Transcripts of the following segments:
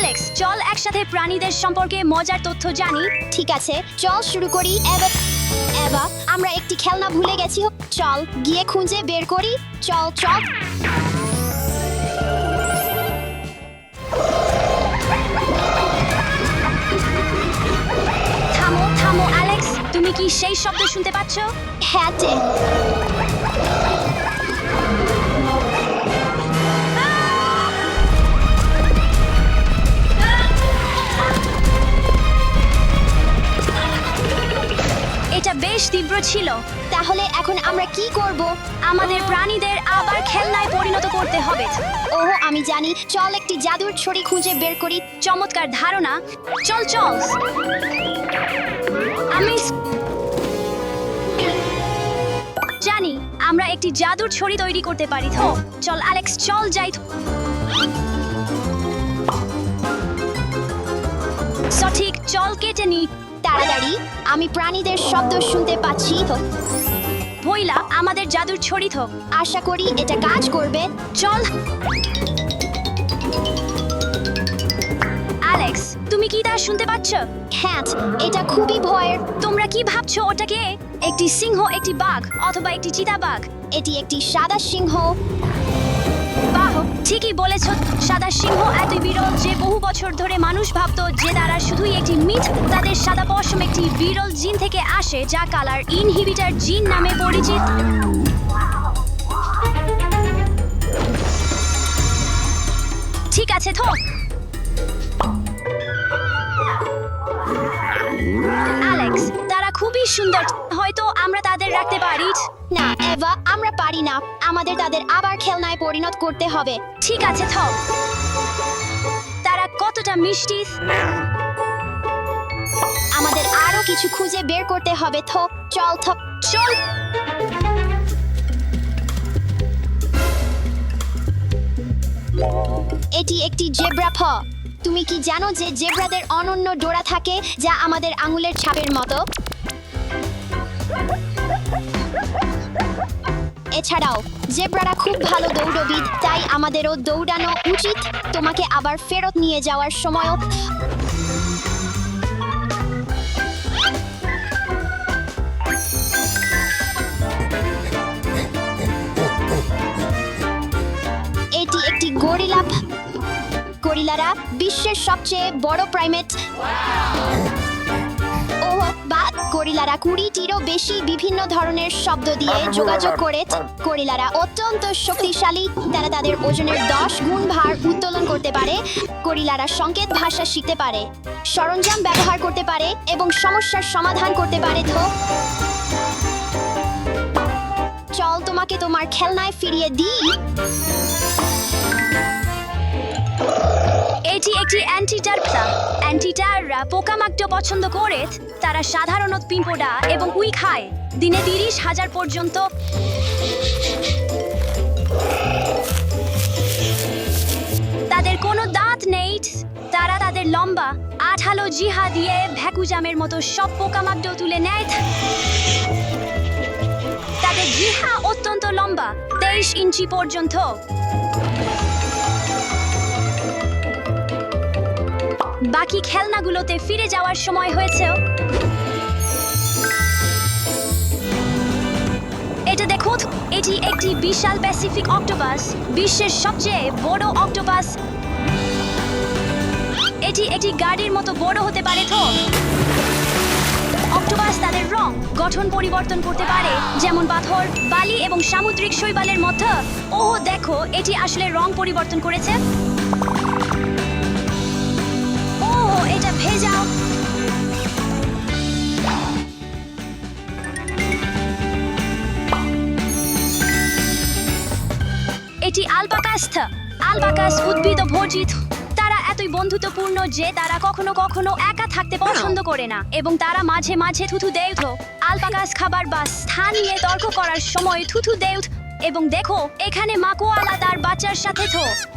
Alex, চল একসাথে প্রাণীদের সম্পর্কে মজার তথ্য জানি। ঠিক আছে, চল শুরু করি। এবা আমরা একটি খেলনা ভুলে গেছি। চল গিয়ে খুঁজে বের করি। চল চল। থামো থামো অ্যালেক্স, তুমি কি সেই শব্দ শুনতে পাচ্ছ? হ্যাঁ তে। এটা বেশ তীব্র ছিল। তাহলে এখন আমরা কি করব? আমাদের প্রাণীদের আবার খেলনায় পরিণত করতে হবে। ওহ আমি জানি, চল একটি জাদুর ছড়ি খুঁজে বের করি। চমৎকার ধারণা, চল চল। আমি জানি আমরা একটি জাদুর ছড়ি তৈরি করতে পারি। তো চল অ্যালেক্স, চল যাই। সঠিক, চল কেটে নি। তাড়াতাড়ি, আমি প্রাণীদের শব্দ শুনতে পাচ্ছি। তো ভইলা আমাদের জাদুর ছড়ি তো। আশা করি এটা কাজ করবে। চল অ্যালেক্স, তুমি কি তা শুনতে পাচ্ছ? হ্যাঁ, এটা খুবই ভয়ের। তোমরা কি ভাবছো ওটাকে? একটি সিংহ, একটি বাঘ অথবা একটি চিতাবাঘ? এটি একটি সাদা সিংহ। বাহ, ঠিকই বলেছ। সাদা সিংহ এতই বিরল যে বহু বছর ধরে মানুষ ভাবতো যে তারা শুধুই একটি মিথ। তাদের সাদা পশম একটি বিরল জিন থেকে আসে যা কালার ইনহিবিটর জিন নামে পরিচিত। ঠিক আছে তো অ্যালেক্স, তারা খুবই সুন্দর। হয়তো আমরা তাদের রাখতে পারি। না এভা, আমরা পারি না। আমাদের তাদের আবার খেলনায় পরিণত করতে হবে। ঠিক আছে থ। তারা কতটা মিষ্টি। আমাদের আরো কিছু খুঁজে বের করতে হবে। চল চল। এটি একটি জেব্রা। তুমি কি জানো যে জেব্রাদের অনন্য ডোরা থাকে যা আমাদের আঙুলের ছাপের মতো? এছাড়াও জেব্রারা খুব ভালো দৌড়বিদ, তাই আমাদেরও দৌড়ানো উচিত। তোমাকে আবার ফেরত নিয়ে যাওয়ার সময়ও এটি একটি গরিলা। গরিলারা বিশ্বের সবচেয়ে বড় প্রাইমেট। ওহ বা গরিলারা 20টিরও বেশি বিভিন্ন ধরনের শব্দ দিয়ে যোগাযোগ করে। গরিলারা অত্যন্ত শক্তিশালী। তারা তাদের ওজনের 10 গুণ ভার উত্তোলন করতে পারে। গরিলারা সংকেত ভাষা শিখতে পারে, সরঞ্জাম ব্যবহার করতে পারে এবং সমস্যার সমাধান করতে পারে। চল তোমাকে তোমার খেলনায় ফিরিয়ে দিই। এটি একটি অ্যান্টিটারপা। অ্যান্টিটাররা পোকামাকড় পছন্দ করে। তারা সাধারণত পিঁপড়া এবং উই খায়। দিনে 30,000 পর্যন্ত। তাদের কোনো দাঁত নেই। তারা তাদের লম্বা আঠালো জিহা দিয়ে ভ্যাকুজামের মতো সব পোকামাকড় তুলে নেয়। তাদের জিহা অত্যন্ত লম্বা, 23 ইঞ্চি পর্যন্ত। বাকি খেলনাগুলোতে ফিরে যাওয়ার সময় হয়েছে। এটা দেখো, এটি একটি বিশাল প্যাসিফিক অক্টোপাস, বিশ্বের সবচেয়ে বড় অক্টোপাস। এটি একটি গাড়ির মতো বড় হতে পারে। তো অক্টোপাস তাদের রং গঠন পরিবর্তন করতে পারে, যেমন পাথর, বালি এবং সামুদ্রিক শৈবালের মধ্যে। ওহ দেখো, এটি আসলে রং পরিবর্তন করেছে। এটা ভেজাও। এটি আলপাকাস। আলপাকাস উদ্ভিদ ভোজিত। তারা এতই বন্ধুত্বপূর্ণ যে তারা কখনো কখনো একা থাকতে পছন্দ করে না এবং তারা মাঝে মাঝে থুথু দেয়। আলপাকাস খাবার বা স্থান নিয়ে তর্ক করার সময় থুথু দেয়। এবং দেখো, এখানে মা কোয়ালা তার বাচ্চার সাথে।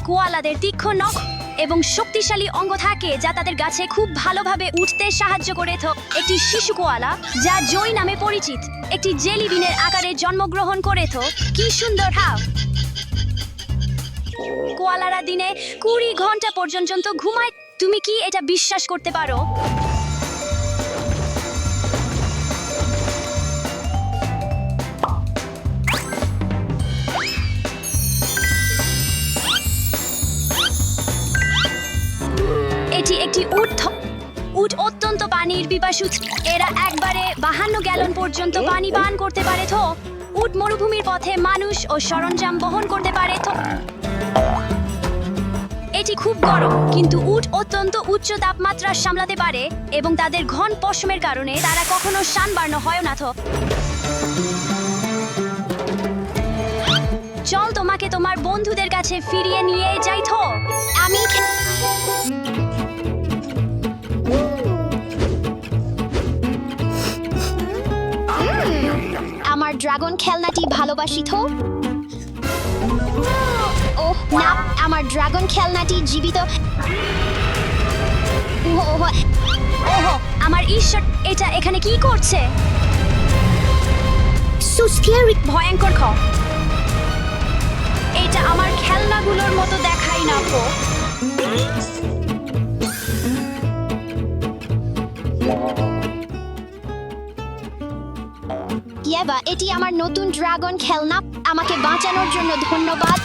কোয়ালাদের তীক্ষ্ণ নখ এবং শক্তিশালী অঙ্গ থাকে যা তাদের গাছে খুব ভালোভাবে উঠতে সাহায্য করে। একটি শিশু কোয়ালা, যা জয় নামে পরিচিত, একটি জেলি বিনের আকারে জন্মগ্রহণ করে। কি সুন্দর হাব। কোয়ালারা দিনে 20 ঘন্টা পর্যন্ত ঘুমায়। তুমি কি এটা বিশ্বাস করতে পারো? এটি একটি উট অত্যন্ত পানির পিপাসু। এরা একবারে 52 গ্যালন পর্যন্ত পানি পান করতে পারে। তো উট মরুভূমির পথে মানুষ ও সরঞ্জাম বহন করতে পারে। তো এটি খুব গরম, কিন্তু উট অত্যন্ত উচ্চ তাপমাত্রা সামলাতে পারে এবং তাদের ঘন পশমের কারণে তারা কখনো সানবার্ন হয় না। তো চল তোমাকে তোমার বন্ধুদের কাছে ফিরিয়ে নিয়ে যাই। তো আমি আমার ড্রাগন খেলনাটি ভালোবাসি। তো ওহ না, আমার ড্রাগন খেলনাটি জীবিত। ওহ আমার ঈশ্বর, এটা এখানে কি করছে? সুস্কিয়ারি। ভয়ঙ্কর এটা আমার খেলনাগুলোর মতো দেখাই না। তো ইয়াবা, এটি আমার নতুন ড্রাগন খেলনা। আমাকে বাঁচানোর জন্য ধন্যবাদ।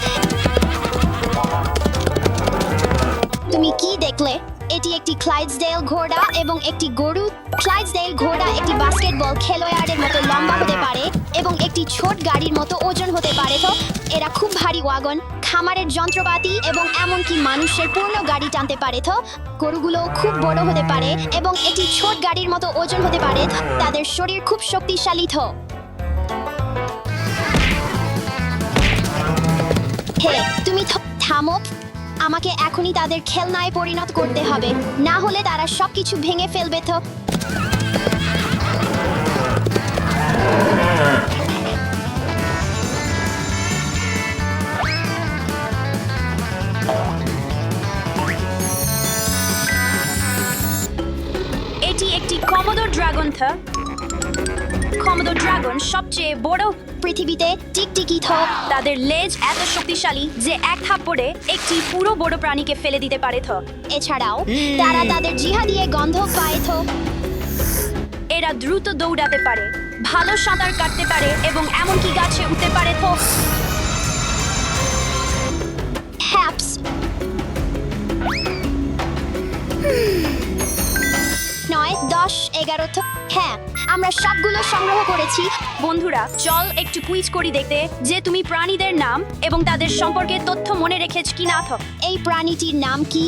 তুমি কি দেখলে? এটি একটি ক্লাইডসডেল ঘোড়া এবং একটি গরু। ক্লাইডসডেল ঘোড়া একটি বাস্কেটবল খেলোয়াড়ের মতো লম্বা হতে পারে এবং একটি ছোট গাড়ির মতো ওজন হতে পারে। তো এরা খুব ভারী ওয়াগন, খামারের যন্ত্রপাতি এবং এমনকি মানুষের পূর্ণ গাড়ি টানতে পারে। তো গরুগুলো খুব বড় হতে পারে এবং একটি ছোট গাড়ির মতো ওজন হতে পারে। তাদের শরীর খুব শক্তিশালী। তো হে, তুমি থামো। আমাকে এখনই তাদের খেলনায় পরিণত করতে হবে, না হলে তারা সবকিছু ভেঙে ফেলবে। তো এটি একটি কমোডোর ড্রাগন। কমোডোর ড্রাগন সবচেয়ে বড় পৃথিবীতে টিকটিকি। তো তাদের লেজ এত শক্তিশালী যে এক থাপ্পড়ে একটি পুরো বড় প্রাণীকে ফেলে দিতে পারে। তো এছাড়াও তারা তাদের জিহা দিয়ে গন্ধ পায়। তো এরা দ্রুত দৌড়াতে পারে, ভালো সাঁতার কাটতে পারে এবং এমনকি গাছে উঠতে পারে। তো হ্যাপস 9, 10, 11। তো হ্যাঁ, আমরা সবগুলো সংগ্রহ করেছি। বন্ধুরা, চল একটু কুইজ করি দেখতে যে তুমি প্রাণীদের নাম এবং তাদের সম্পর্কে তথ্য মনে রেখেছ কি না। তো এই প্রাণীটির নাম কি?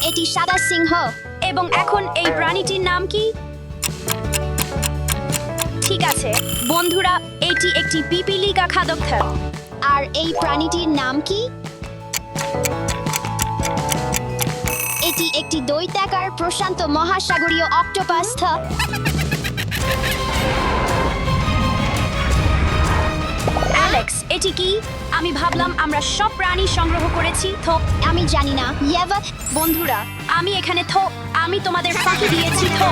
এটি সাদা সিংহ। এবং এখন এই প্রাণীটির নাম কি? ঠিক আছে বন্ধুরা, এটি একটি পিপিলিকা খাদক। আর এই প্রাণীটির নাম কি? এটি একটি দৈত্যাকার প্রশান্ত মহাসাগরীয় অক্টোপাস। অ্যালেক্স, এটি কি? আমি ভাবলাম আমরা সব প্রাণী সংগ্রহ করেছি। তো আমি জানি না। ইয়াবা, বন্ধুরা, আমি এখানে আমি তোমাদের ফাঁকি দিয়েছি। তো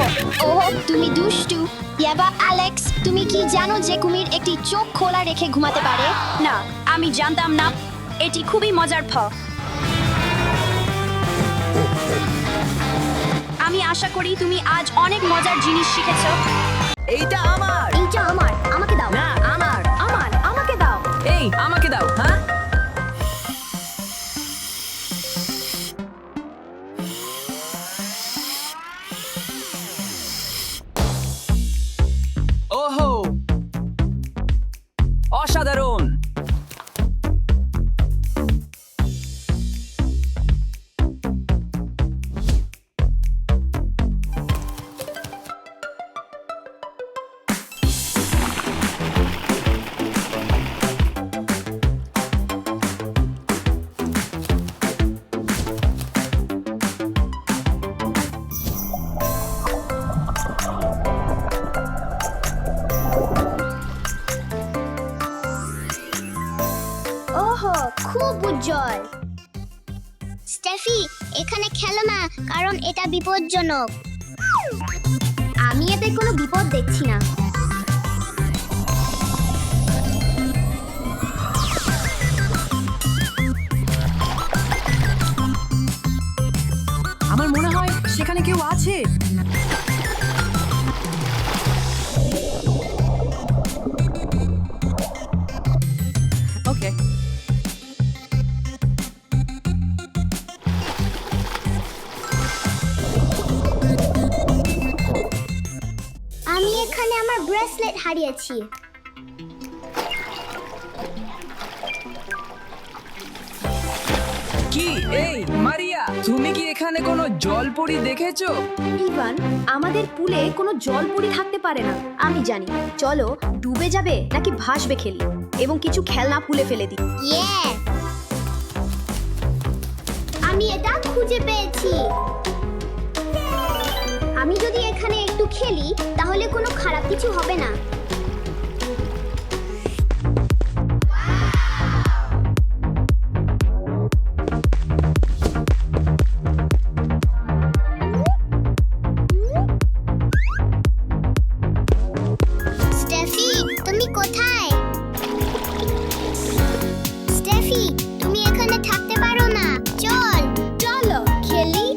ওহ, তুমি দুষ্টু। ইয়াবা, অ্যালেক্স, তুমি কি জানো যে কুমির একটি চোখ খোলা রেখে ঘুমাতে পারে? না, আমি জানতাম না। এটি খুবই মজার। আমি আশা করি তুমি আজ অনেক মজার জিনিস শিখেছো। এইটা আমার। এইটা আমার। আমাকে দাও। না, আমার। আমাকে দাও। এই আমাকে দাও। হ্যাঁ, ওহো, অসাধারণ। ওহো, খুব উজ্জ্বল। স্টেফি, এখানে খেলো না, কারণ এটা বিপজ্জনক। আমি এতে কোনো বিপদ দেখছি না। সেখানে কেউ আছে। ওকে, আমি এখানে আমার ব্রেসলেট হারিয়েছি। কি এই মারিয়া, তুমি কি এখানে কোনো জলপরি দেখেছো? ইভান, আমাদের পুলে কোনো জলপরি থাকতে পারে না। আমি জানি। চলো ডুবে যাবে নাকি ভাসবে খেলি এবং কিছু খেলনা পুলে ফেলে দিই। ইয়ে, আমি এটা খুঁজে পেয়েছি। আমি যদি এখানে একটু খেলি তাহলে কোনো খারাপ কিছু হবে না। স্টেফি, তুমি কোথায়? স্টেফি, তুমি এখানে থাকতে পারো না। চলো খেলি।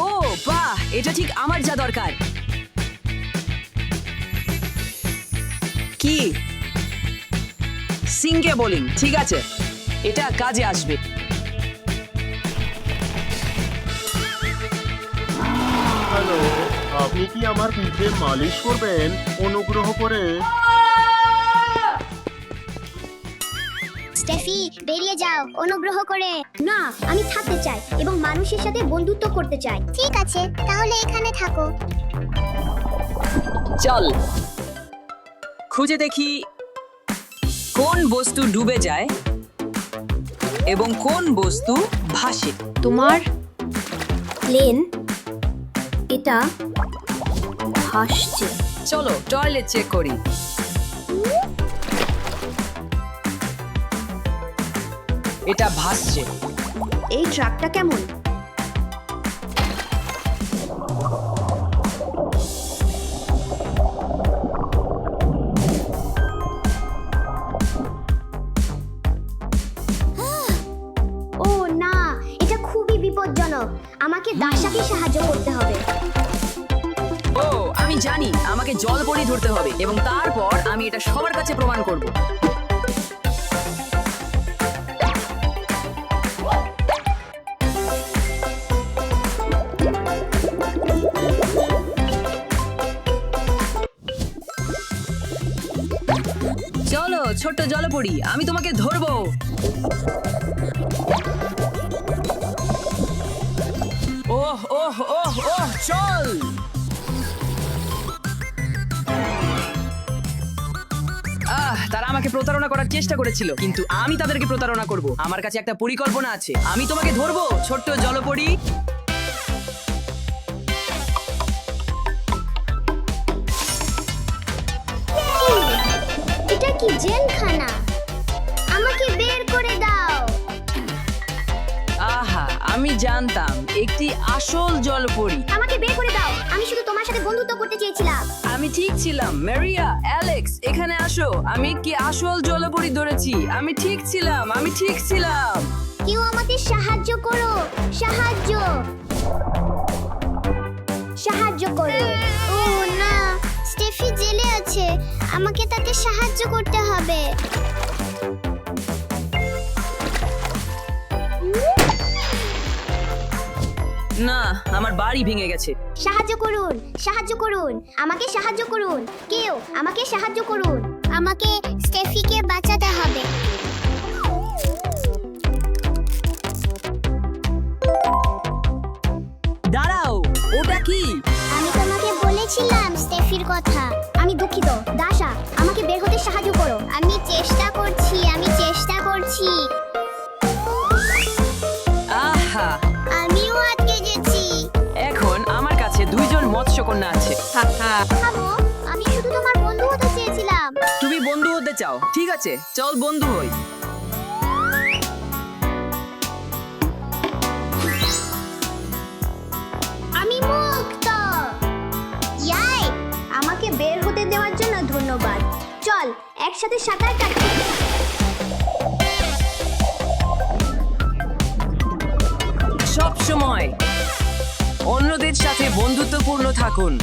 ও বাহ, এটা ঠিক আমার যা দরকার। কি সিঙ্গে বোলিং, ঠিক আছে, এটা কাজে আসবে। হ্যালো, আপনি কি আমার পিঠে মালিশ করবেন অনুগ্রহ করে? স্টেফি, বেরিয়ে যাও অনুগ্রহ করে। না, আমি থাকতে চাই এবং মানুষের সাথে বন্ধুত্ব করতে চাই। ঠিক আছে, তাহলে এখানে থাকো। চল খুঁজে দেখি কোন বস্তু ডুবে যায় এবং কোন বস্তু ভাসে। তোমার প্লেন এটা ভাসছে। চলো টয়লেট চেক করি। এটা ভাসছে। এই ট্রাকটা কেমন? ও না, এটা খুবই বিপজ্জনক। আমাকে দাসাকে সাহায্য করতে হবে। ও আমি জানি, আমাকে জলপরি ধরতে হবে এবং তারপর আমি এটা সবার কাছে প্রমাণ করব। চলো ছোট্ট জলপরি, আমি তোমাকে ধরবো। ওহ ওহ ওহ ওহ, চল। তারা আমাকে প্রতারণা করার চেষ্টা করেছিল, কিন্তু আমি তাদেরকে প্রতারণা করব। আমার কাছে একটা পরিকল্পনা আছে। আমি তোমাকে ধরবো ছোট্ট জলপরি। এটা কি জেলখানা? আমাকে বের করে দাও। আহা, আমি জানতাম একটি আসল জলপরি। আমাকে বের করে দাও। আমি শুধু তোমার সাথে বন্ধুত্ব করতে চেয়েছিলাম। আমি ঠিক ছিলাম। মারিয়া, অ্যালেক্স, এখানে আসো। আমি কি আসল জলপরি ধরেছি। আমি ঠিক ছিলাম, আমি ঠিক ছিলাম। কেউ আমাদের সাহায্য করো, সাহায্য করো। ও না, স্টেফি জেলে আছে। আমাকে তাকে সাহায্য করতে হবে। না, আমার বাড়ি ভেঙে গেছে। সাহায্য করুন, সাহায্য করুন, আমাকে সাহায্য করুন। কেউ আমাকে সাহায্য করুন। আমাকে স্টেফিকে বাঁচাতে হবে। দাঁড়াও, ওটা কি? আমি তোমাকে বলেছিলাম স্টেফির কথা। আমি দুঃখিত। দাসা, আমাকে বের হতে সাহায্য করো। আমি চেষ্টা করছি। আহা, আমিও আটকে গেছি। এখন আমার কাছে দুইজন মৎস্যকন্যা আছে। থামো, আমি শুধু তোমার বন্ধু হতে চেয়েছিলাম। তুমি বন্ধু হতে চাও? ঠিক আছে, চল বন্ধু হই। আমি মুক্ত। ইয়াই, আমাকে বের হতে দেওয়ার জন্য ধন্যবাদ। চল একসাথে সাঁতার কাটি। সব সময় অন্যদের সাথে বন্ধুত্বপূর্ণ থাকুন।